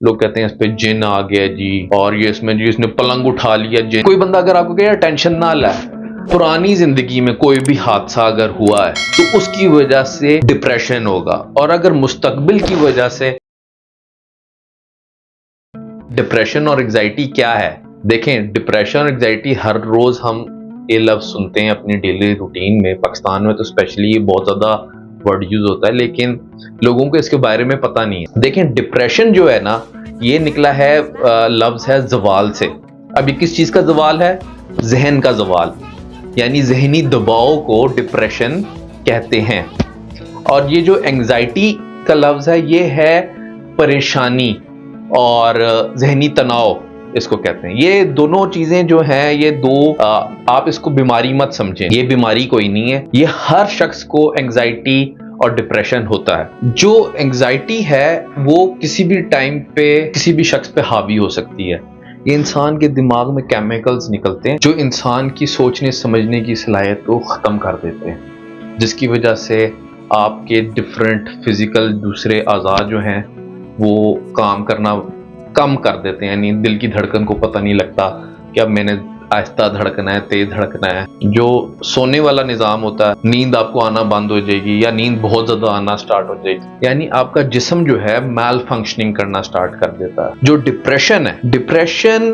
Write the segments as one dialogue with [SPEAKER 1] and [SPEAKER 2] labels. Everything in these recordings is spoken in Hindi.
[SPEAKER 1] लोग कहते हैं इस पे जिन आ गया जी, और ये इसमें जी इसने पलंग उठा लिया जिन। कोई बंदा अगर आपको कहे टेंशन ना ले, पुरानी जिंदगी में कोई भी हादसा अगर हुआ है तो उसकी वजह से डिप्रेशन होगा, और अगर मुस्तकबिल की वजह से डिप्रेशन और एग्जाइटी क्या है। देखें, डिप्रेशन और एग्जाइटी हर रोज हम ये लफ्ज सुनते हैं अपनी डेली रूटीन में। पाकिस्तान में तो स्पेशली ये बहुत ज्यादा वर्ड यूज होता है, लेकिन लोगों को इसके बारे में पता नहीं है। देखें, डिप्रेशन जो है ना, ये निकला है लफ्ज है जवाल से। अब ये किस चीज का जवाल है? जहन का जवाल, यानी जहनी दबाव को डिप्रेशन कहते हैं। और ये जो एंजाइटी का लफ्ज है, ये है परेशानी और जहनी तनाव इसको कहते हैं। ये दोनों चीजें जो हैं, ये दो आप इसको बीमारी मत समझें, ये बीमारी कोई नहीं है। ये हर शख्स को एंजाइटी और डिप्रेशन होता है। जो एंजाइटी है वो किसी भी टाइम पे किसी भी शख्स पे हावी हो सकती है। ये इंसान के दिमाग में केमिकल्स निकलते हैं जो इंसान की सोचने समझने की सलाहियत को ख़त्म कर देते हैं, जिसकी वजह से आपके डिफरेंट फिजिकल दूसरे आज़ाद जो हैं वो काम करना कम कर देते हैं। यानी दिल की धड़कन को पता नहीं लगता कि अब मैंने आहिस्ता धड़कना है, तेज धड़कना है। जो सोने वाला निज़ाम होता है, नींद आपको आना बंद हो जाएगी या नींद बहुत ज़्यादा आना स्टार्ट हो जाएगी। यानी आपका जिस्म जो है मैल फंक्शनिंग करना स्टार्ट कर देता है। जो डिप्रेशन है, डिप्रेशन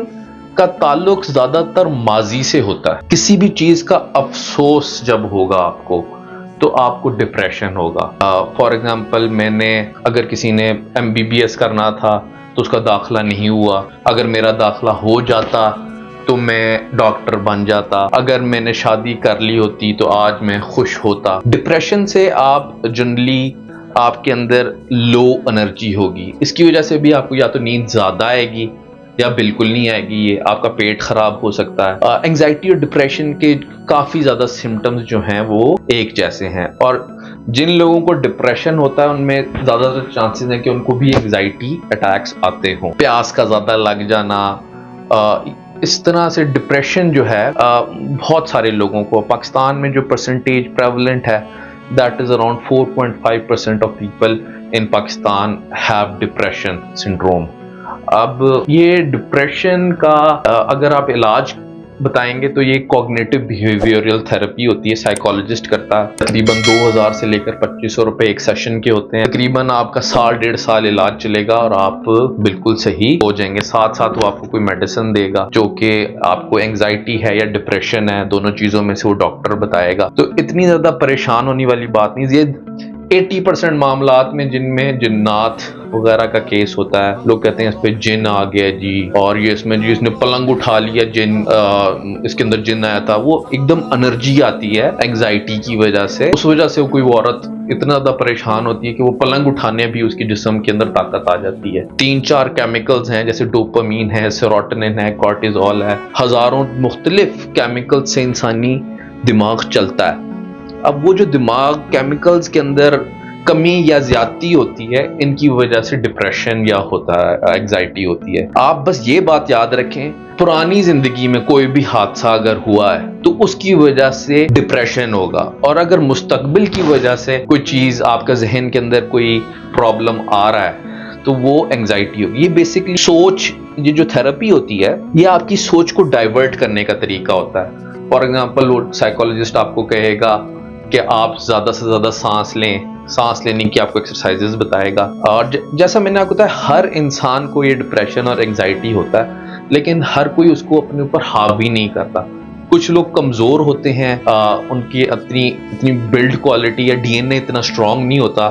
[SPEAKER 1] का ताल्लुक ज़्यादातर माजी से होता है। किसी भी चीज़ का अफसोस जब होगा आपको, तो आपको डिप्रेशन होगा। फॉर एग्जाम्पल, मैंने अगर किसी ने MBBS करना था तो उसका दाखिला नहीं हुआ, अगर मेरा दाखिला हो जाता तो मैं डॉक्टर बन जाता, अगर मैंने शादी कर ली होती तो आज मैं खुश होता। डिप्रेशन से आप जनरली आपके अंदर लो एनर्जी होगी, इसकी वजह से भी आपको या तो नींद ज़्यादा आएगी या बिल्कुल नहीं आएगी। ये आपका पेट खराब हो सकता है। एंजाइटी और डिप्रेशन के काफ़ी ज़्यादा सिम्टम्स जो हैं वो एक जैसे हैं, और जिन लोगों को डिप्रेशन होता है उनमें ज़्यादातर चांसेस हैं कि उनको भी एंजाइटी अटैक्स आते हों। प्यास का ज़्यादा लग जाना, इस तरह से डिप्रेशन जो है बहुत सारे लोगों को, पाकिस्तान में जो परसेंटेज प्रेवलेंट है, that is around 4.5% of people in Pakistan have depression syndrome. अब ये डिप्रेशन का अगर आप इलाज बताएंगे तो ये कॉग्निटिव बिहेवियरल थेरेपी होती है, साइकोलॉजिस्ट करता है। तकरीबन 2000 से लेकर 2500 रुपए एक सेशन के होते हैं। तकरीबन आपका 1.5 साल इलाज चलेगा और आप बिल्कुल सही हो जाएंगे। साथ साथ वो आपको कोई मेडिसिन देगा जो कि आपको एंजाइटी है या डिप्रेशन है, दोनों चीजों में से वो डॉक्टर बताएगा। तो इतनी ज्यादा परेशान होने वाली बात नहीं। ये 80% मामलात में जिनमें जिन्नात वगैरह का केस होता है, लोग कहते हैं इस पे जिन आ गया जी, और ये इसमें जी इसने पलंग उठा लिया जिन, इसके अंदर जिन आया था। वो एकदम एनर्जी आती है एंजाइटी की वजह से। उस वजह से कोई औरत इतना ज्यादा परेशान होती है कि वो पलंग उठाने भी उसकी जिस्म के अंदर ताकत आ जाती है। 3-4 केमिकल्स हैं, जैसे डोपामीन है, सेरोटोनिन है, कॉर्टिजोल है, हजारों मुख्तलिफ केमिकल से इंसानी दिमाग चलता है। अब वो जो दिमाग केमिकल्स के अंदर कमी या ज्यादती होती है, इनकी वजह से डिप्रेशन या होता है एंजाइटी होती है। आप बस ये बात याद रखें, पुरानी जिंदगी में कोई भी हादसा अगर हुआ है तो उसकी वजह से डिप्रेशन होगा, और अगर मुस्तकबिल की वजह से कोई चीज आपका जहन के अंदर कोई प्रॉब्लम आ रहा है तो वो एंजाइटी होगी। ये बेसिकली सोच, ये जो थेरेपी होती है, ये आपकी सोच को डाइवर्ट करने का तरीका होता है। फॉर एग्जाम्पल, वो साइकोलॉजिस्ट आपको कहेगा कि आप ज्यादा से ज्यादा सांस लें, सांस लेने की आपको एक्सरसाइजेस बताएगा। और जैसा मैंने आपको बताया, हर इंसान को ये डिप्रेशन और एंजाइटी होता है, लेकिन हर कोई उसको अपने ऊपर हावी नहीं करता। कुछ लोग कमजोर होते हैं, उनकी इतनी बिल्ड क्वालिटी या DNA इतना स्ट्रांग नहीं होता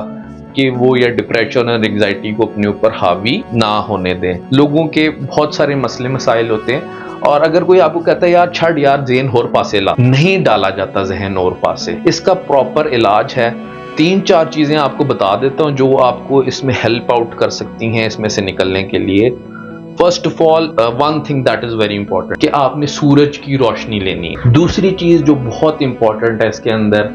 [SPEAKER 1] कि वो या डिप्रेशन और एंजाइटी को अपने ऊपर हावी ना होने दें। लोगों के बहुत सारे मसले मसाइल होते हैं, और अगर कोई आपको कहता है यार छड़ यार जहन और पासे ला, नहीं डाला जाता जहन और पासे। इसका प्रॉपर इलाज है। 3-4 चीजें आपको बता देता हूं जो आपको इसमें हेल्प आउट कर सकती हैं इसमें से निकलने के लिए। First of all, one thing that is very important कि आपने सूरज की रोशनी लेनी है। दूसरी चीज जो बहुत इंपॉर्टेंट है इसके अंदर,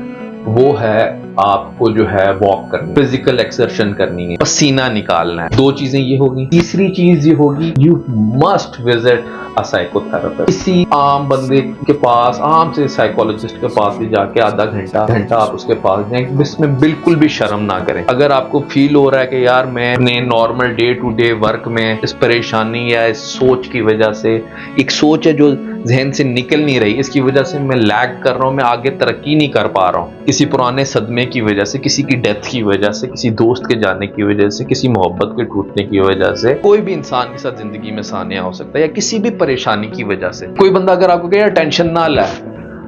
[SPEAKER 1] वो है आपको जो है वॉक करनी, फिजिकल एक्सर्शन करनी है, पसीना निकालना है। 2 चीजें ये होगी। तीसरी चीज ये होगी, you must visit a psychotherapist. किसी आम बंदे के पास, आम से साइकोलॉजिस्ट के पास भी जाके आधा घंटा आप उसके पास जाएं, इसमें बिल्कुल भी शर्म ना करें। अगर आपको फील हो रहा है कि यार मैं अपने normal day to day work में इस परेशानी या इस सोच की वजह से, एक सोच है जो जहन से निकल नहीं रही, इसकी वजह से मैं लैग कर रहा हूं, मैं आगे तरक्की नहीं कर पा रहा हूं, किसी पुराने सदमे की वजह से, किसी की डेथ की वजह से, किसी दोस्त के जाने की वजह से, किसी मोहब्बत के टूटने की वजह से, कोई भी इंसान के साथ जिंदगी में सानिया हो सकता है, या किसी भी परेशानी की वजह से। कोई बंदा अगर आपको कहे यार टेंशन ना ले,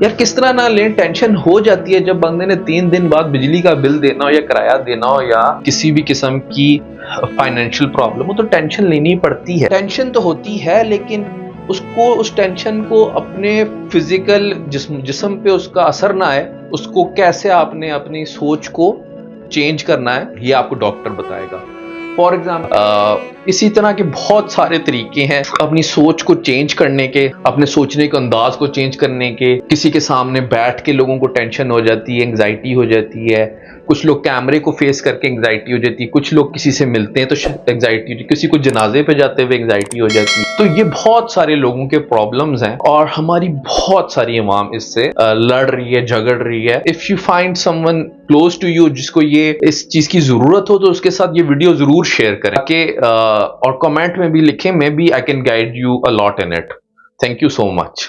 [SPEAKER 1] यार किस तरह ना लें, टेंशन हो जाती है जब बंदे ने 3 दिन बाद बिजली का बिल देना हो या किराया देना हो या किसी भी किस्म की फाइनेंशियल प्रॉब्लम हो, तो टेंशन लेनी पड़ती है। टेंशन तो होती है, लेकिन उसको, उस टेंशन को अपने फिजिकल जिस्म पे उसका असर ना आए, उसको कैसे आपने अपनी सोच को चेंज करना है, ये आपको डॉक्टर बताएगा। फॉर एग्जाम्पल इसी तरह के बहुत सारे तरीके हैं अपनी सोच को चेंज करने के, अपने सोचने के अंदाज को चेंज करने के। किसी के सामने बैठ के लोगों को टेंशन हो जाती है, एंग्जाइटी हो जाती है। कुछ लोग कैमरे को फेस करके एंग्जाइटी हो जाती है, कुछ लोग किसी से मिलते हैं तो एंग्जाइटी, किसी को जनाजे पे जाते हुए एंग्जाइटी हो जाती है। तो ये बहुत सारे लोगों के प्रॉब्लम्स हैं और हमारी बहुत सारी अवाम इससे लड़ रही है, झगड़ रही है। If you find someone close to you जिसको ये इस चीज की जरूरत हो, तो उसके साथ ये वीडियो जरूर शेयर करें कि और कमेंट में भी लिखें, maybe I can guide you a lot in it. Thank you so much.